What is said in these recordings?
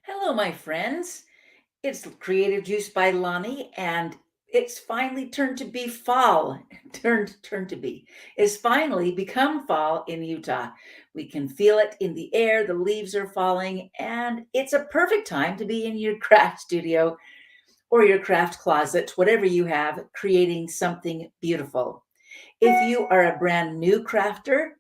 Hello, my friends. It's Creative Juice by Lonnie, and it's finally turned to be fall. Turned to be. It's finally become fall in Utah. We can feel it in the air. The leaves are falling, and it's a perfect time to be in your craft studio or your craft closet, whatever you have, creating something beautiful. If you are a brand new crafter,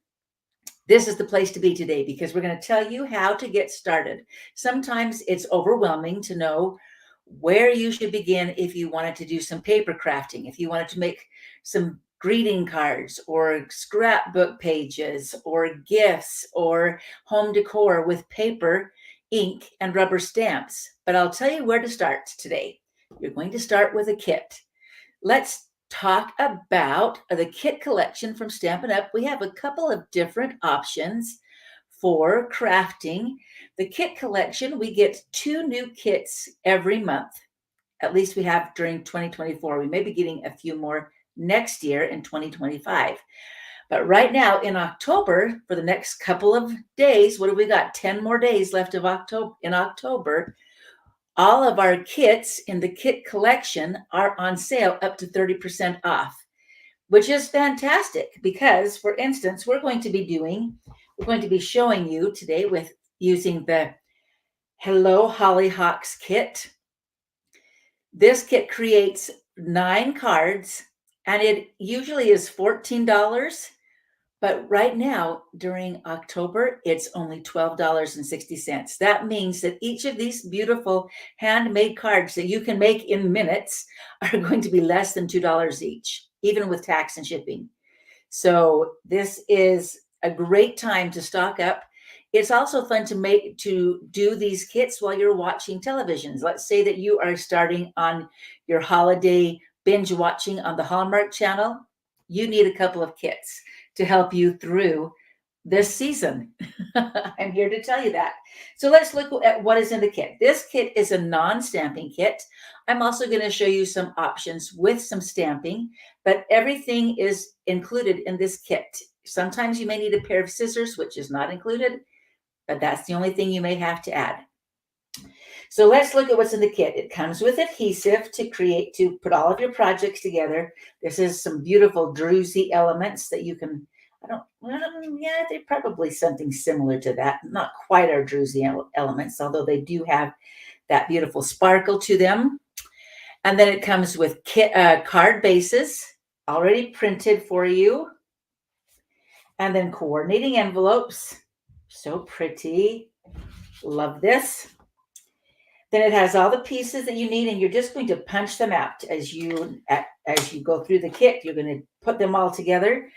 this is the place to be today because we're going to tell you how to get started. Sometimes it's overwhelming to know where you should begin if you wanted to do some paper crafting, if you wanted to make some greeting cards or scrapbook pages or gifts or home decor with paper, ink, and rubber stamps. But I'll tell you where to start today. You're going to start with a kit. Let's talk about the kit collection from Stampin' Up. We have a couple of different options for crafting. The kit collection, we get 2 new kits every month. At least we have during 2024. We may be getting a few more next year in 2025. But right now in October, for the next couple of days, what have we got? 10 more days left of October. All of our kits in the kit collection are on sale up to 30% off, which is fantastic because, for instance, we're going to be showing you today with using the Hello Hollyhocks kit. This kit creates 9 cards and it usually is $14. But right now, during October, it's only $12.60. That means that each of these beautiful handmade cards that you can make in minutes are going to be less than $2 each, even with tax and shipping. So this is a great time to stock up. It's also fun to do these kits while you're watching televisions. Let's say that you are starting on your holiday binge watching on the Hallmark Channel. You need a couple of kits to help you through this season. I'm here to tell you that. So let's look at what is in the kit. This kit is a non-stamping kit. I'm also going to show you some options with some stamping, but everything is included in this kit. Sometimes you may need a pair of scissors, which is not included, but that's the only thing you may have to add. So let's look at what's in the kit. It comes with adhesive to put all of your projects together. This is some beautiful druzy elements that you can, they're probably something similar to that. Not quite our druzy elements, although they do have that beautiful sparkle to them. And then it comes with card bases already printed for you. And then coordinating envelopes. So pretty. Love this. Then it has all the pieces that you need, and you're just going to punch them out as you go through the kit. You're going to put them all together.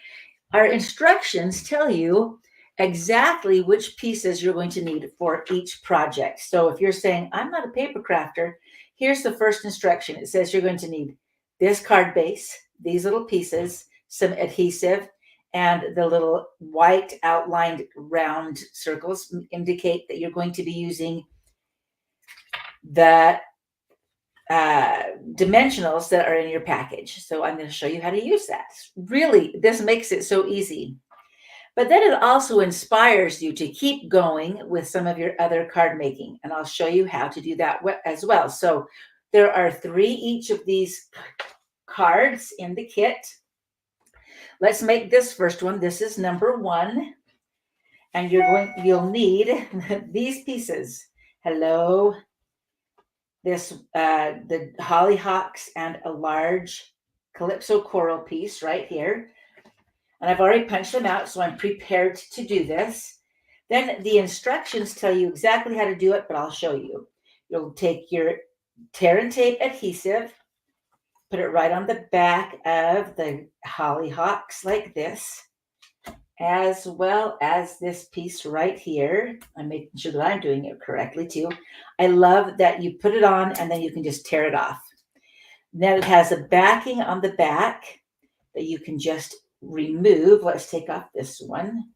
Our instructions tell you exactly which pieces you're going to need for each project. So if you're saying, I'm not a paper crafter, here's the first instruction. It says you're going to need this card base, these little pieces, some adhesive, and the little white outlined round circles indicate that you're going to be using the dimensionals that are in your package. So I'm going to show you how to use that. Really, this makes it so easy. But then it also inspires you to keep going with some of your other card making. And I'll show you how to do that as well. So there are 3 each of these cards in the kit. Let's make this first one. This is number 1. And you'll need these pieces. Hello, the hollyhocks and a large calypso coral piece right here. And I've already punched them out, so I'm prepared to do this. Then the instructions tell you exactly how to do it, but I'll show you. You'll take your tear and tape adhesive, put it right on the back of the hollyhocks like this, as well as this piece right here. I'm making sure that I'm doing it correctly too. I love that you put it on and then you can just tear it off. Then it has a backing on the back that you can just remove. Let's take off this one.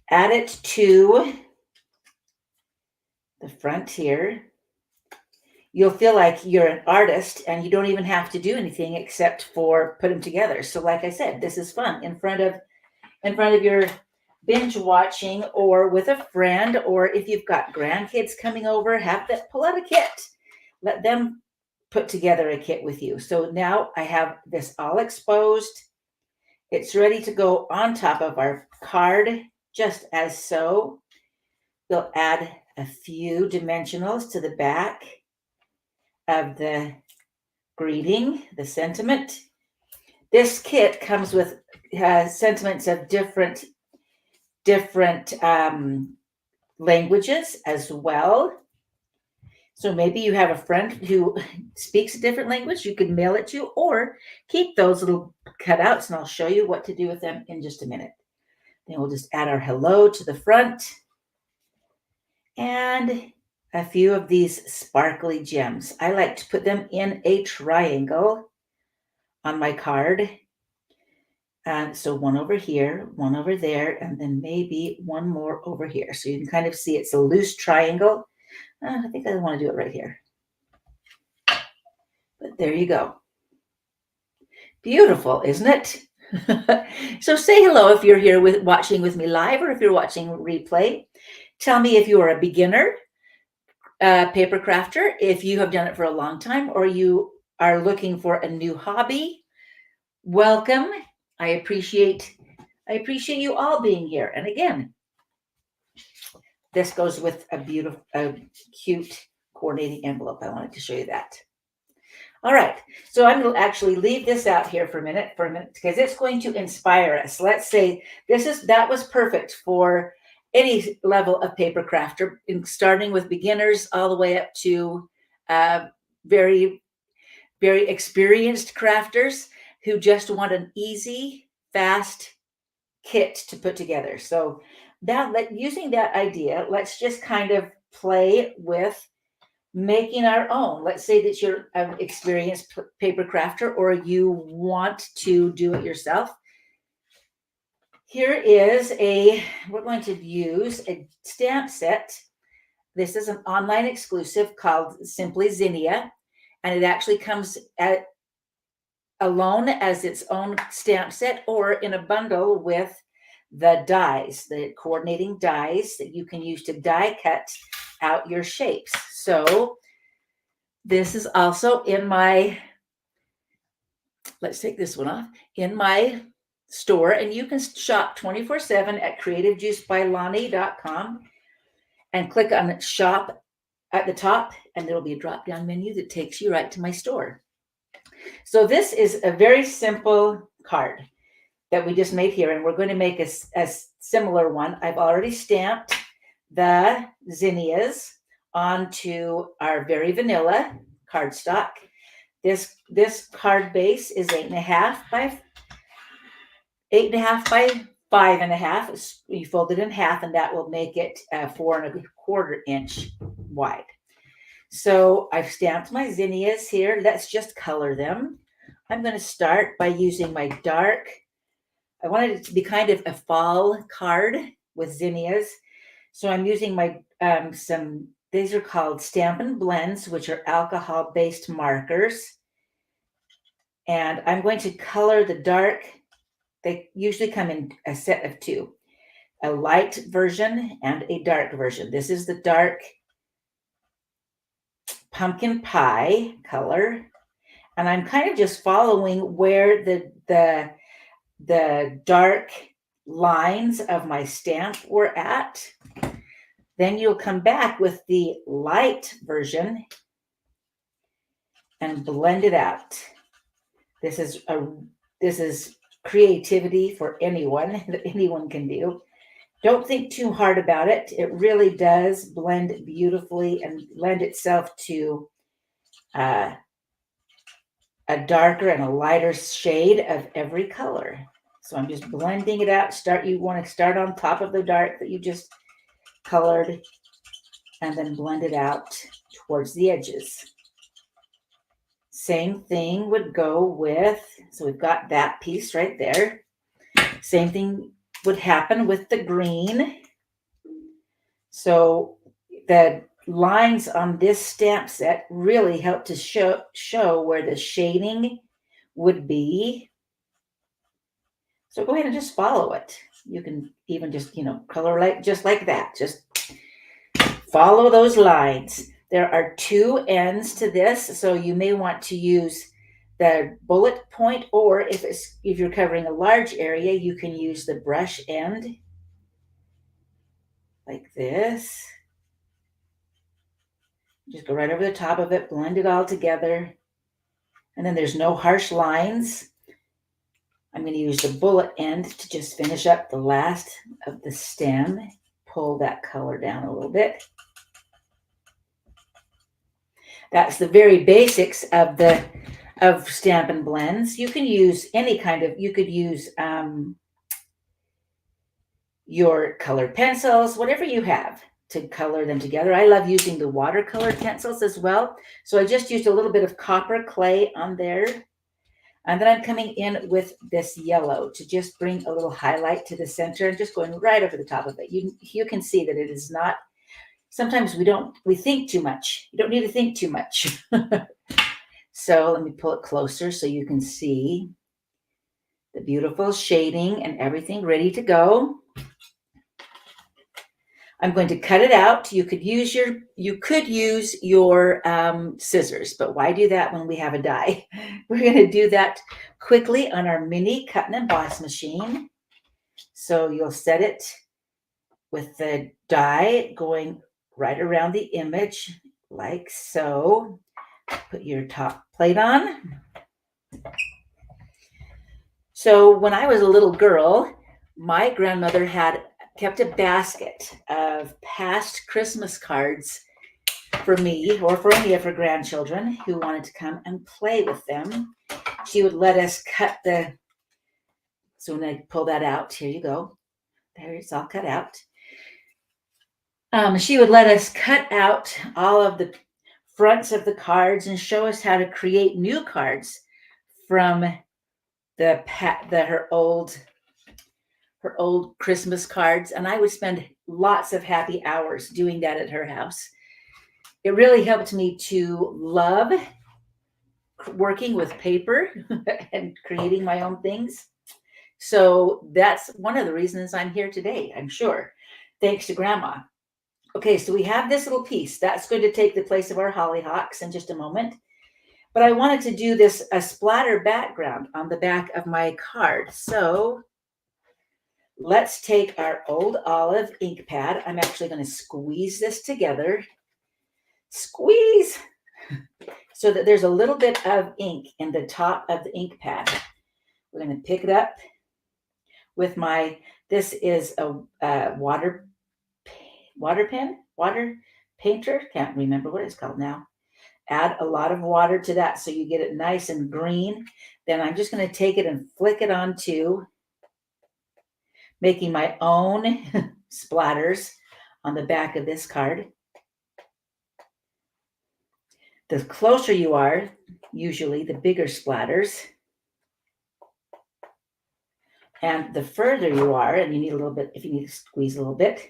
Add it to the front here. You'll feel like you're an artist and you don't even have to do anything except for put them together. So like I said, this is fun in front of your binge watching or with a friend, or if you've got grandkids coming over, have them pull out a kit. Let them put together a kit with you. So now I have this all exposed. It's ready to go on top of our card, just as so. We'll add a few dimensionals to the back of the greeting, the sentiment. This kit comes with sentiments of different languages as well. So maybe you have a friend who speaks a different language, you could mail it to, or keep those little cutouts, and I'll show you what to do with them in just a minute. Then we'll just add our hello to the front and a few of these sparkly gems. I like to put them in a triangle on my card. And so one over here, one over there, and then maybe one more over here. So you can kind of see it's a loose triangle. I think I want to do it right here. But there you go. Beautiful, isn't it? So say hello if you're here watching with me live, or if you're watching replay. Tell me if you are a beginner paper crafter, if you have done it for a long time, or you are looking for a new hobby. Welcome. I appreciate you all being here. And again, this goes with a cute coordinating envelope. I wanted to show you that. All right, so I'm going to actually leave this out here for a minute, because it's going to inspire us. Let's say that was perfect for any level of paper crafter, starting with beginners all the way up to very, very experienced crafters who just want an easy, fast kit to put together. So using that idea, let's just kind of play with making our own. Let's say that you're an experienced paper crafter, or you want to do it yourself. Here is we're going to use a stamp set. This is an online exclusive called Simply Zinnia, and it actually comes alone as its own stamp set, or in a bundle with the dies, the coordinating dies that you can use to die cut out your shapes. So this is also in my, let's take this one off, in my store, and you can shop 24/7 at creativejuicebylani.com and click on shop at the top, and there'll be a drop-down menu that takes you right to my store. So this is a very simple card that we just made here, and we're going to make a similar one. I've already stamped the zinnias onto our very vanilla cardstock. This card base is 8.5 by 5.5. You fold it in half, and that will make it 4.25 inch wide. So I've stamped my zinnias here. Let's just color them. I'm going to start by using my dark. I wanted it to be kind of a fall card with zinnias. So I'm using my these are called Stampin' Blends, which are alcohol-based markers. And I'm going to color the dark. They usually come in a set of two, a light version and a dark version. This is the dark pumpkin pie color. And I'm kind of just following where the dark lines of my stamp were at. Then you'll come back with the light version and blend it out. This is creativity for anyone that anyone can do. Don't think too hard about it. It really does blend beautifully and lend itself to a darker and a lighter shade of every color. So I'm just blending it out. You want to start on top of the dark that you just colored, and then blend it out towards the edges. Same thing would go with, so we've got that piece right there. Same thing would happen with the green. So the lines on this stamp set really help to show where the shading would be. So go ahead and just follow it. You can even just, color just like that. Just follow those lines. There are two ends to this, so you may want to use the bullet point, or if you're covering a large area, you can use the brush end like this. Just go right over the top of it, blend it all together. And then there's no harsh lines. I'm going to use the bullet end to just finish up the last of the stem. Pull that color down a little bit. That's the very basics of Stampin' Blends. You can use you could use your colored pencils, whatever you have to color them together. I love using the watercolor pencils as well. So I just used a little bit of copper clay on there. And then I'm coming in with this yellow to just bring a little highlight to the center and just going right over the top of it. You can see that it is not, sometimes we think too much. You don't need to think too much. So let me pull it closer so you can see the beautiful shading and everything ready to go. I'm going to cut it out. You could use your scissors, but why do that when we have a die? We're going to do that quickly on our mini cut and emboss machine. So you'll set it with the die going right around the image like so. Put your top plate on. So when I was a little girl, my grandmother kept a basket of past Christmas cards for me or for any of her grandchildren who wanted to come and play with them. She would let us cut so when I pull that out, here you go. There, it's all cut out. She would let us cut out all of the fronts of the cards and show us how to create new cards from her old Christmas cards, and I would spend lots of happy hours doing that at her house. It really helped me to love working with paper and creating my own things. So that's one of the reasons I'm here today, I'm sure, thanks to Grandma. Okay, so we have this little piece. That's going to take the place of our hollyhocks in just a moment. But I wanted to do a splatter background on the back of my card. So let's take our old olive ink pad. I'm actually going to squeeze this together. Squeeze! So that there's a little bit of ink in the top of the ink pad. We're going to pick it up with this is a water painter. Can't remember what it's called now. Add a lot of water to that so you get it nice and green. Then I'm just going to take it and flick it onto, making my own splatters on the back of this card. The closer you are, usually the bigger splatters. And the further you are, and you need a little bit, if you need to squeeze a little bit,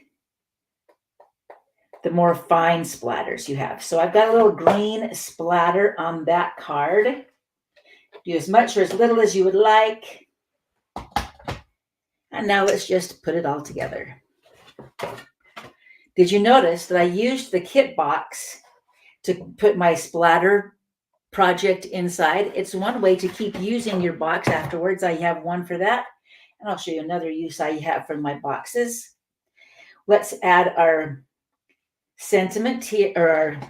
the more fine splatters you have. So I've got a little green splatter on that card. Do as much or as little as you would like. And now let's just put it all together. Did you notice that I used the kit box to put my splatter project inside? It's one way to keep using your box afterwards. I have one for that. And I'll show you another use I have for my boxes. Let's add our sentiment here,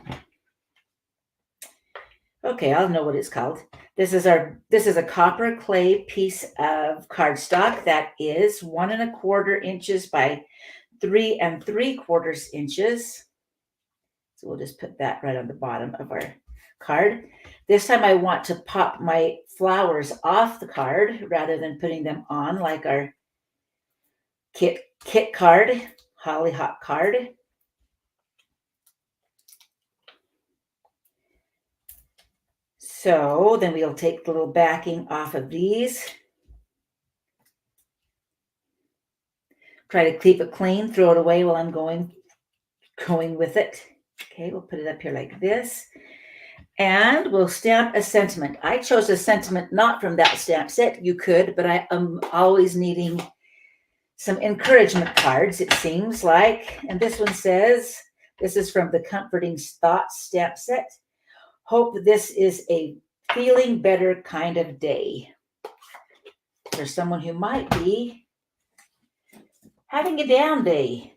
okay, I'll know what it's called. This is a copper clay piece of cardstock that is 1 1/4 inches by 3 3/4 inches. So we'll just put that right on the bottom of our card. This time I want to pop my flowers off the card rather than putting them on like our kit card, hollyhock card. So then we'll take the little backing off of these. Try to keep it clean, throw it away while I'm going with it. Okay, we'll put it up here like this. And we'll stamp a sentiment. I chose a sentiment not from that stamp set. You could, but I am always needing some encouragement cards, it seems like. And this one says, this is from the Comforting Thoughts stamp set. Hope this is a feeling better kind of day. For someone who might be having a down day.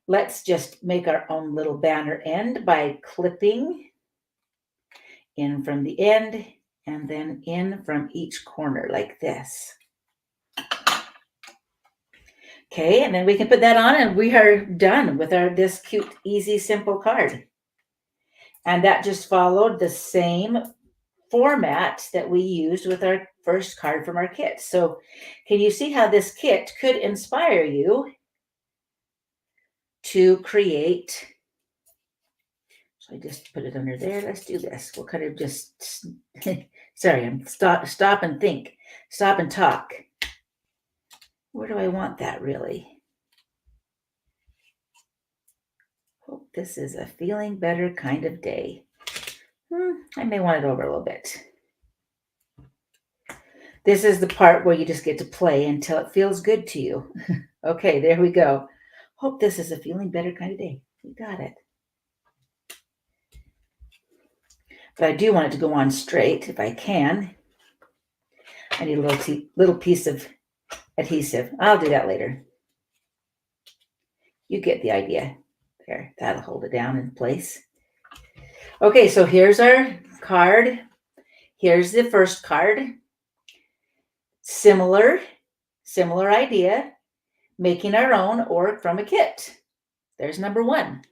Let's just make our own little banner end by clipping in from the end and then in from each corner like this. Okay, and then we can put that on and we are done with this cute, easy, simple card. And that just followed the same format that we used with our first card from our kit. So can you see how this kit could inspire you to create? So I just put it under there. Let's do this. We'll kind of just, sorry, I'm stop and think, stop and talk. Where do I want that really? Hope this is a feeling better kind of day. I may want it over a little bit. This is the part where you just get to play until it feels good to you. Okay, there we go. Hope this is a feeling better kind of day. We got it. But I do want it to go on straight if I can. I need a little piece of adhesive. I'll do that later. You get the idea. There, that'll hold it down in place. Okay, so here's our card. Here's the first card. Similar idea, making our own or from a kit. There's number one.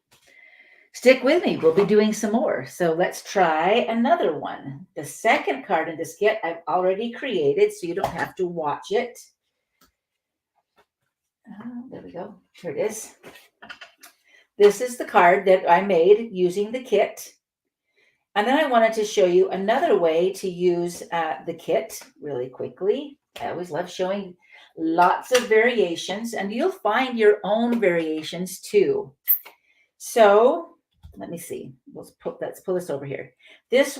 Stick with me. We'll be doing some more. So let's try another one. The second card in this kit I've already created, so you don't have to watch it. There we go. Here it is. This is the card that I made using the kit. And then I wanted to show you another way to use the kit really quickly. I always love showing lots of variations, and you'll find your own variations too. So let me see. Let's pull this over here. This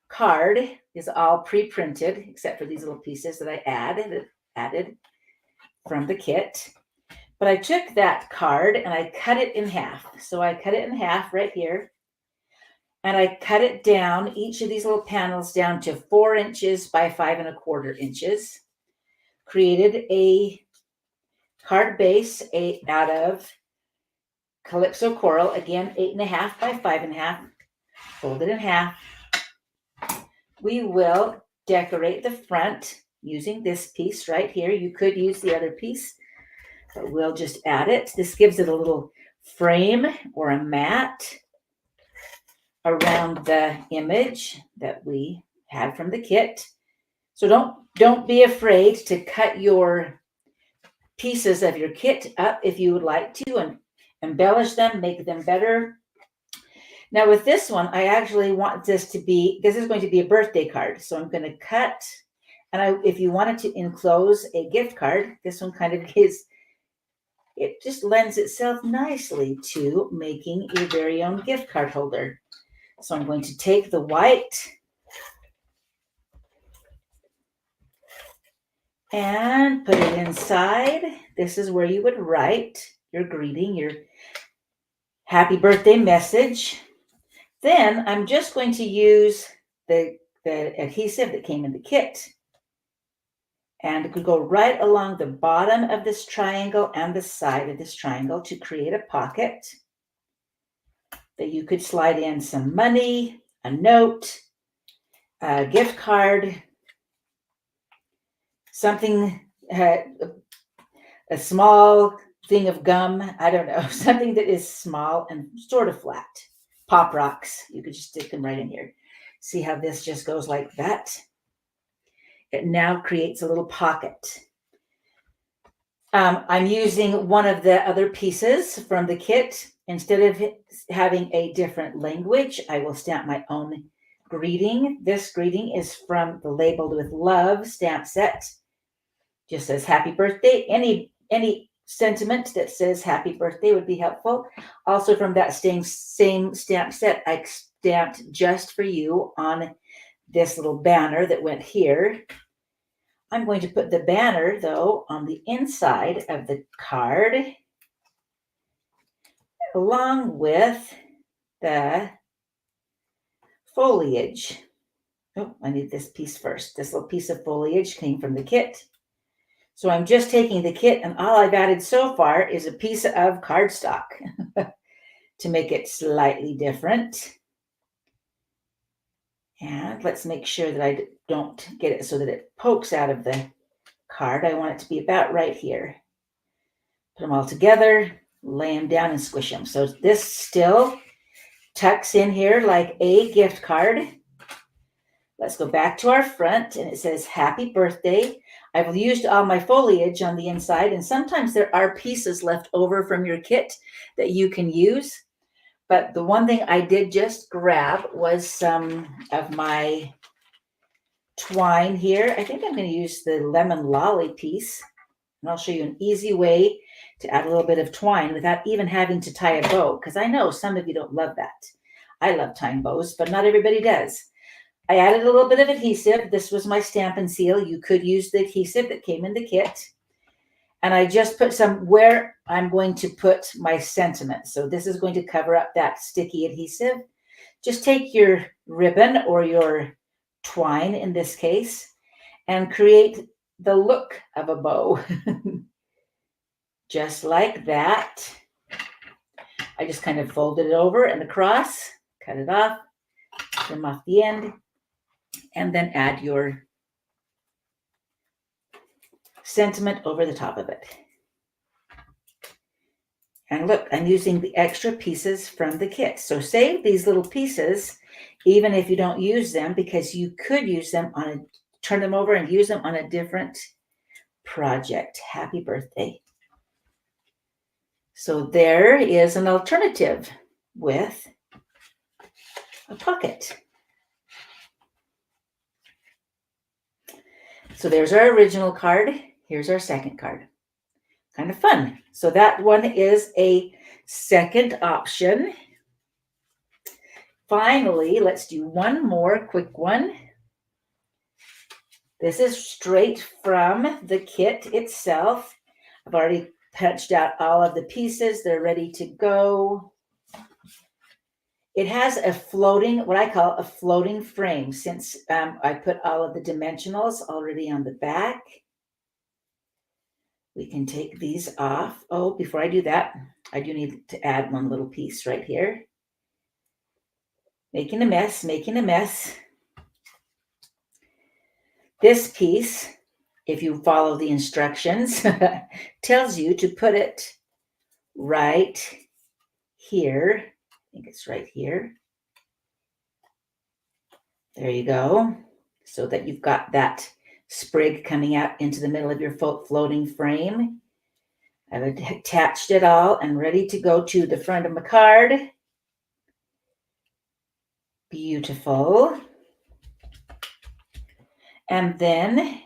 card is all pre-printed except for these little pieces that I added from the kit. But I took that card and I cut it in half. So I cut it in half right here. And I cut it down, each of these little panels down to 4 inches by 5 1/4 inches. Created a card base out of Calypso Coral, again, 8 1/2 by 5 1/2. Fold it in half. We will decorate the front using this piece right here. You could use the other piece, but we'll just add it. This gives it a little frame or a mat around the image that we had from the kit. So don't be afraid to cut your pieces of your kit up if you would like to and embellish them, make them better. Now with this one, I actually want this is going to be a birthday card. So I'm going to cut, and if you wanted to enclose a gift card, this one kind of it just lends itself nicely to making your very own gift card holder. So I'm going to take the white and put it inside. This is where you would write your greeting, your happy birthday message. Then I'm just going to use the adhesive that came in the kit. And it could go right along the bottom of this triangle and the side of this triangle to create a pocket that you could slide in some money, a note, a gift card, something, a small thing of gum, I don't know, something that is small and sort of flat. Pop rocks, you could just stick them right in here. See how this just goes like that? It now creates a little pocket. I'm using one of the other pieces from the kit. Instead of having a different language, I will stamp my own greeting. This greeting is from the Labeled with Love stamp set. Just says happy birthday. Any sentiment that says happy birthday would be helpful. Also from that same stamp set, I stamped just for you on this little banner that went here. I'm going to put the banner, though, on the inside of the card, along with the foliage. Oh, I need this piece first. This little piece of foliage came from the kit. So I'm just taking the kit, and all I've added so far is a piece of cardstock to make it slightly different. And let's make sure that I don't get it so that it pokes out of the card. I want it to be about right here. Put them all together, lay them down and squish them. So this still tucks in here like a gift card. Let's go back to our front, and it says happy birthday. I've used all my foliage on the inside, and sometimes there are pieces left over from your kit that you can use. But the one thing I did just grab was some of my twine here. I think I'm going to use the lemon lolly piece, and I'll show you an easy way to add a little bit of twine without even having to tie a bow, because I know some of you don't love that. I love tying bows, but not everybody does. I added a little bit of adhesive. This was my Stampin' Seal. You could use the adhesive that came in the kit. And I just put some where I'm going to put my sentiment. So this is going to cover up that sticky adhesive. Just take your ribbon or your twine in this case and create the look of a bow. Just like that. I just kind of folded it over and across, cut it off, trim off the end, and then add your sentiment over the top of it. And look, I'm using the extra pieces from the kit. So save these little pieces, even if you don't use them, because you could use them turn them over and use them on a different project. Happy birthday. So there is an alternative with a pocket. So there's our original card. Here's our second card. Kind of fun. So that one is a second option. Finally, let's do one more quick one. This is straight from the kit itself. I've already punched out all of the pieces. They're ready to go. It has a floating, what I call a floating frame, since I put all of the dimensionals already on the back. We can take these off. Oh, before I do that, I do need to add one little piece right here. Making a mess, making a mess. This piece, if you follow the instructions, tells you to put it right here. I think it's right here. There you go. So that you've got that sprig coming out into the middle of your floating frame. I've attached it all and ready to go to the front of my card. Beautiful. And then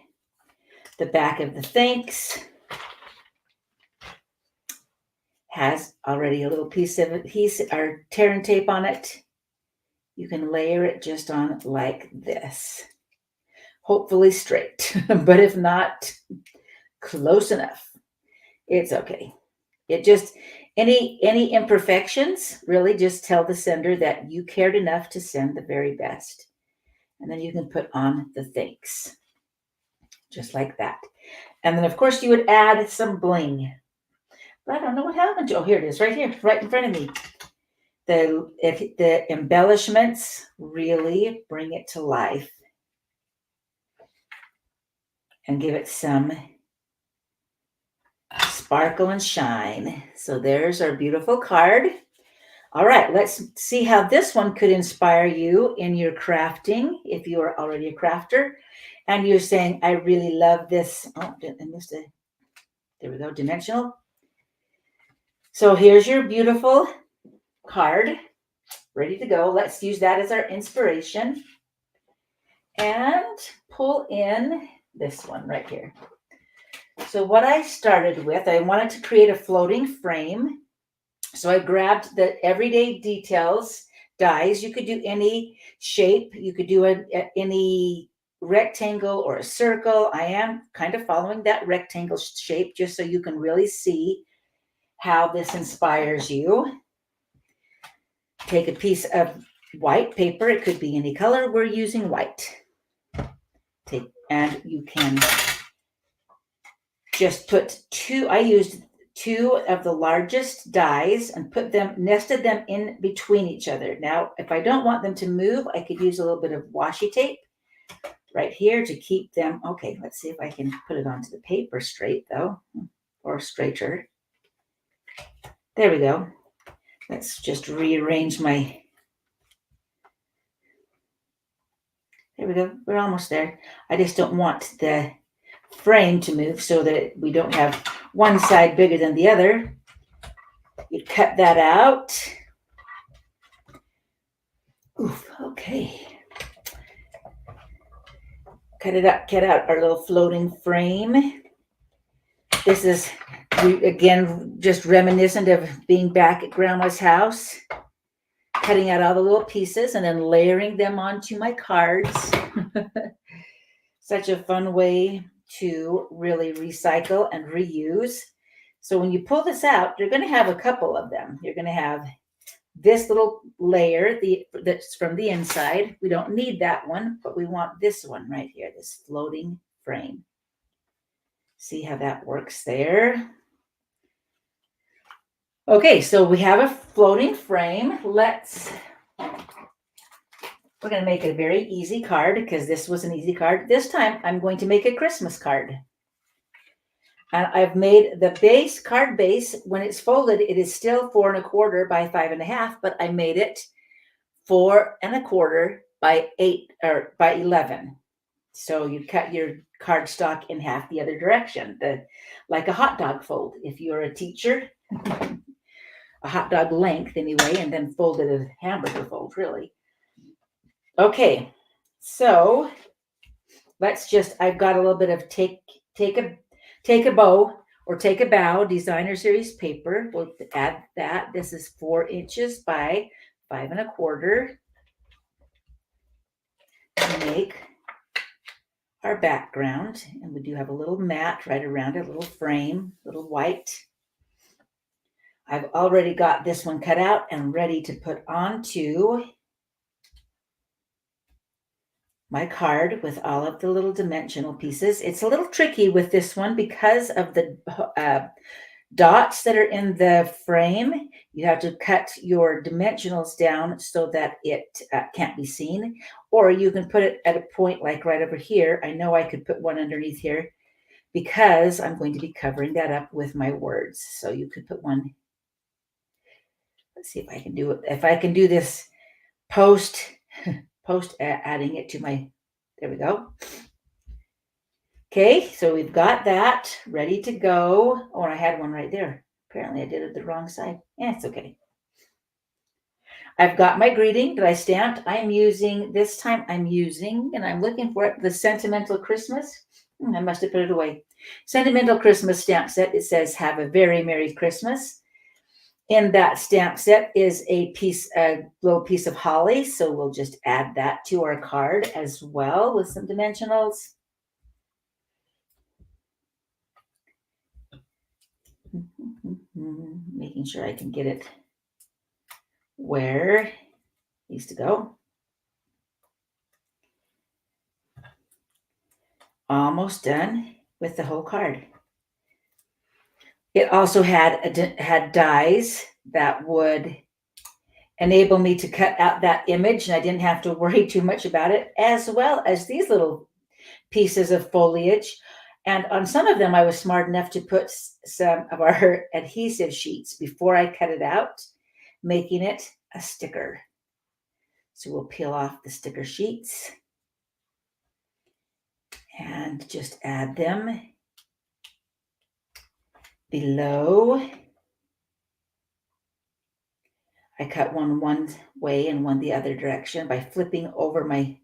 the back of the thanks has already a little piece of adhesive or tear and tape on it. You can layer it just on like this. Hopefully straight, but if not, close enough. It's okay. It just, any imperfections, really just tell the sender that you cared enough to send the very best. And then you can put on the thanks, just like that. And then, of course, you would add some bling. But I don't know what happened to. Oh, here it is, right here, right in front of me. The embellishments really bring it to life and give it some sparkle and shine. So there's our beautiful card. All right, let's see how this one could inspire you in your crafting if you are already a crafter and you're saying, I really love this. Oh, I missed it. There we go, dimensional. So here's your beautiful card, ready to go. Let's use that as our inspiration and pull in this one right here. So what I started with, I wanted to create a floating frame. So I grabbed the Everyday Details dies. You could do any shape. You could do any rectangle or a circle. I am kind of following that rectangle shape just so you can really see how this inspires you. Take a piece of white paper. It could be any color. We're using white. And you can just put I used 2 of the largest dies and nested them in between each other. Now, if I don't want them to move, I could use a little bit of washi tape right here to keep them. Okay, let's see if I can put it onto the paper straight though, or straighter. There we go. Let's just rearrange there we go. We're almost there. I just don't want the frame to move so that we don't have one side bigger than the other. You cut that out. Oof, okay. Cut out our little floating frame. This is, again, just reminiscent of being back at Grandma's house, cutting out all the little pieces and then layering them onto my cards. Such a fun way to really recycle and reuse. So when you pull this out, you're going to have a couple of them. You're going to have this little layer that's from the inside. We don't need that one, but we want this one right here, this floating frame. See how that works there? Okay, so we have a floating frame. We're going to make a very easy card because this was an easy card. This time I'm going to make a Christmas card. And I've made the card base, when it's folded, it is still 4 1/4 by 5 1/2, but I made it 4 1/4 by 8 or by 11. So you cut your cardstock in half the other direction, like a hot dog fold. If you're a teacher, a hot dog length anyway, and then fold it as a hamburger fold, really. Okay, so I've got a little bit of take a bow or take a bow designer series paper. We'll add that. This is 4 inches by 5 1/4 to make our background. And we do have a little mat right around it, a little frame, little white. I've already got this one cut out and ready to put onto my card with all of the little dimensional pieces. It's a little tricky with this one because of the dots that are in the frame. You have to cut your dimensionals down so that it can't be seen, or you can put it at a point like right over here. I know I could put one underneath here because I'm going to be covering that up with my words. So you could put one. Let's see if I can do it. If I can do this post adding it to there we go. Okay, so we've got that ready to go. Oh, and I had one right there. Apparently I did it the wrong side. Yeah, it's okay. I've got my greeting that I stamped. This time I'm using, and I'm looking for it, the Sentimental Christmas. I must have put it away. Sentimental Christmas stamp set. It says, "Have a very Merry Christmas." In that stamp set is a little piece of holly. So we'll just add that to our card as well with some dimensionals. Making sure I can get it where it needs to go. Almost done with the whole card. It also had dies that would enable me to cut out that image, and I didn't have to worry too much about it, as well as these little pieces of foliage. And on some of them, I was smart enough to put some of our adhesive sheets before I cut it out, making it a sticker. So we'll peel off the sticker sheets and just add them below. I cut one way and one the other direction by flipping over my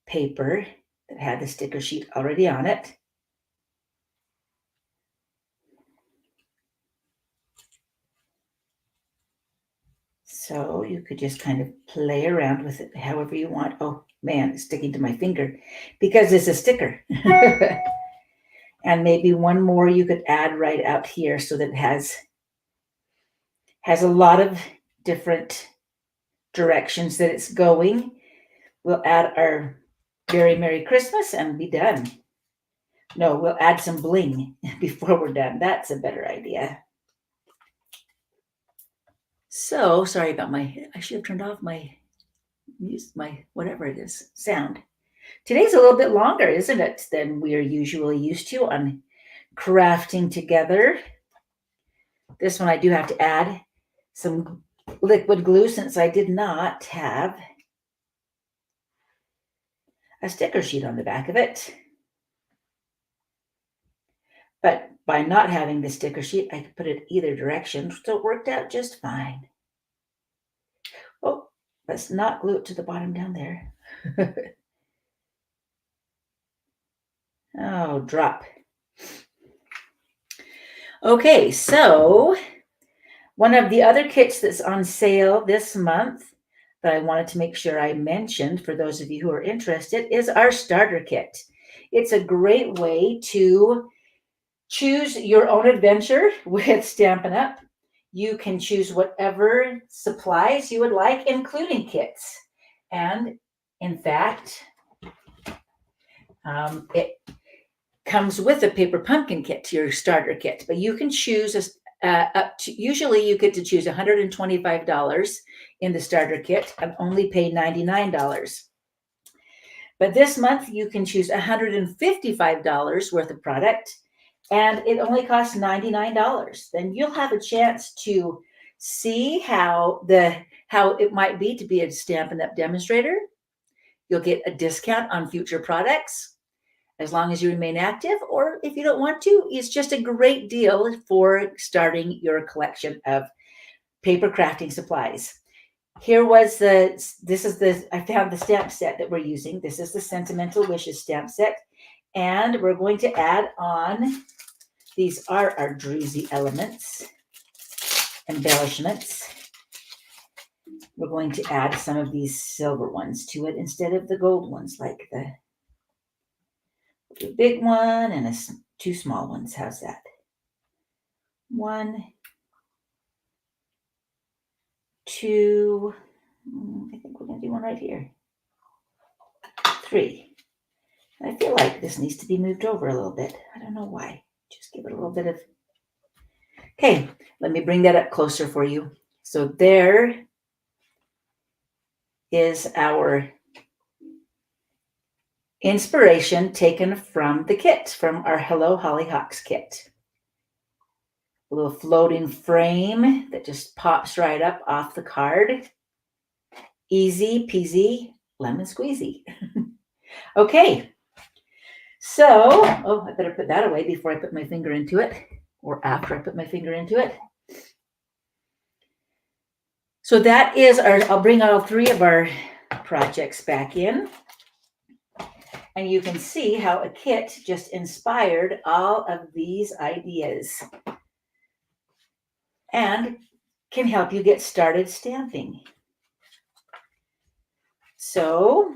paper that had the sticker sheet already on it. So you could just kind of play around with it however you want. Oh man, it's sticking to my finger because it's a sticker. And maybe one more you could add right out here so that it has a lot of different directions that it's going. We'll add our Very Merry Christmas and be done. No, we'll add some bling before we're done. That's a better idea. So sorry about I should have turned off my whatever it is, sound. Today's a little bit longer, isn't it, than we are usually used to on crafting together. This one I do have to add some liquid glue since I did not have a sticker sheet on the back of it. But by not having the sticker sheet, I could put it either direction, so it worked out just fine. Oh, let's not glue it to the bottom down there. Oh, drop. Okay, so one of the other kits that's on sale this month that I wanted to make sure I mentioned for those of you who are interested is our starter kit. It's a great way to choose your own adventure with Stampin' Up! You can choose whatever supplies you would like, including kits. And in fact, it comes with a paper pumpkin kit, your starter kit, but you can choose up to, usually you get to choose $125 in the starter kit and only pay $99. But this month you can choose $155 worth of product and it only costs $99. Then you'll have a chance to see how it might be to be a Stampin' Up! Demonstrator. You'll get a discount on future products as long as you remain active, or if you don't want to, it's just a great deal for starting your collection of paper crafting supplies. I found the stamp set that we're using. This is the Sentimental Wishes stamp set. And we're going to add on, these are our Druzy elements, embellishments. We're going to add some of these silver ones to it instead of the gold ones, like the big one and two small ones. How's that? 1, 2, I think we're going to do one right here. 3. I feel like this needs to be moved over a little bit. I don't know why. Just give it a little bit of... Okay, let me bring that up closer for you. So there is our inspiration taken from the kit, from our Hello Hollyhocks kit. A little floating frame that just pops right up off the card. Easy peasy, lemon squeezy. Okay, so, I better put that away before I put my finger into it, or after I put my finger into it. So that is I'll bring all 3 of our projects back in. And you can see how a kit just inspired all of these ideas and can help you get started stamping. So,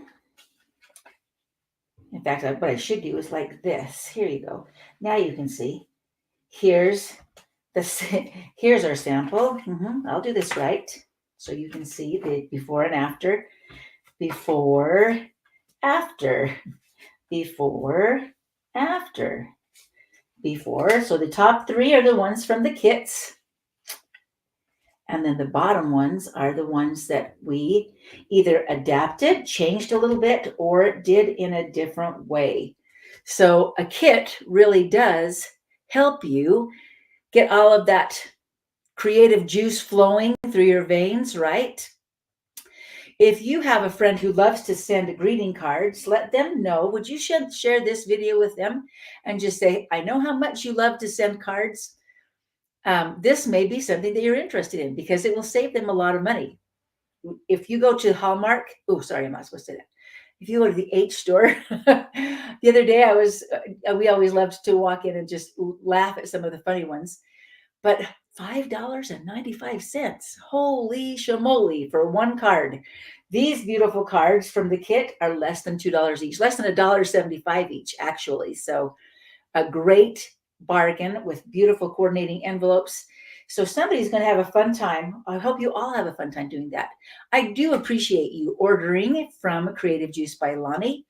in fact, what I should do is like this. Here you go. Now you can see. Here's our sample. I'll do this right so you can see the before and after. Before, after. Before, after. Before. So the top 3 are the ones from the kits. And then the bottom ones are the ones that we either adapted, changed a little bit, or did in a different way. So a kit really does help you get all of that creative juice flowing through your veins, right? If you have a friend who loves to send greeting cards, let them know. Would you share this video with them and just say, I know how much you love to send cards. This may be something that you're interested in because it will save them a lot of money. If you go to Hallmark, I'm not supposed to say that. If you go to the H store, the other day we always loved to walk in and just laugh at some of the funny ones. But $5.95. Holy shamoly for one card. These beautiful cards from the kit are less than $2 each, less than $1.75 each, actually. So a great bargain with beautiful coordinating envelopes. So somebody's going to have a fun time. I hope you all have a fun time doing that. I do appreciate you ordering from Creative Juice by Lonnie.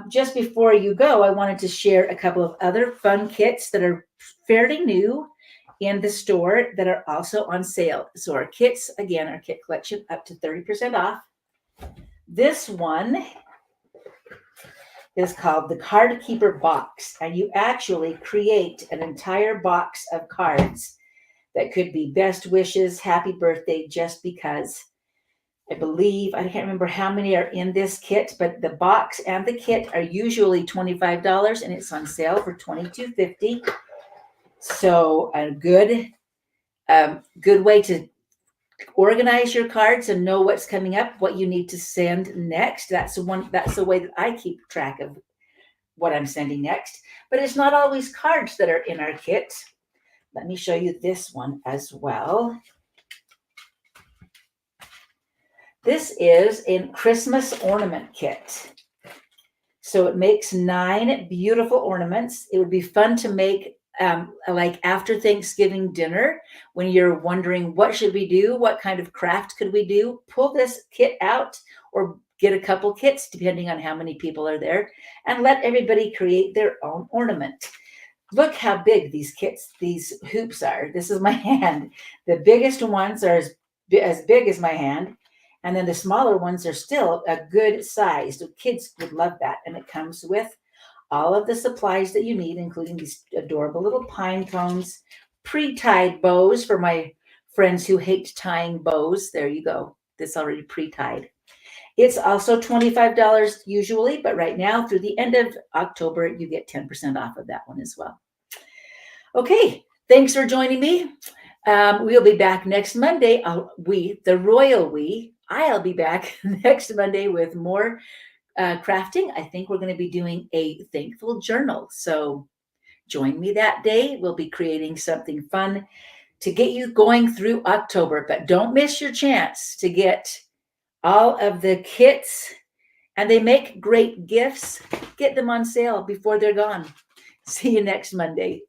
Just before you go, I wanted to share a couple of other fun kits that are fairly new in the store that are also on sale. So our kits, again, our kit collection up to 30% off. This one is called the Card Keeper Box, and you actually create an entire box of cards that could be best wishes, happy birthday, just because. I believe, I can't remember how many are in this kit, but the box and the kit are usually $25 and it's on sale for $22.50. So a good way to organize your cards and know what's coming up, what you need to send next. That's the way that I keep track of what I'm sending next. But it's not always cards that are in our kit. Let me show you this one as well. This is a Christmas ornament kit. So it makes 9 beautiful ornaments. It would be fun to make like after Thanksgiving dinner, when you're wondering what should we do, what kind of craft could we do, pull this kit out or get a couple kits depending on how many people are there and let everybody create their own ornament. Look how big these hoops are. This is my hand. The biggest ones are as big as my hand. And then the smaller ones are still a good size. The kids would love that. And it comes with all of the supplies that you need, including these adorable little pine cones, pre-tied bows for my friends who hate tying bows. There you go. This already pre-tied. It's also $25 usually, but right now through the end of October, you get 10% off of that one as well. Okay, thanks for joining me. We'll be back next Monday. The royal we. I'll be back next Monday with more crafting. I think we're going to be doing a thankful journal. So join me that day. We'll be creating something fun to get you going through October. But don't miss your chance to get all of the kits. And they make great gifts. Get them on sale before they're gone. See you next Monday.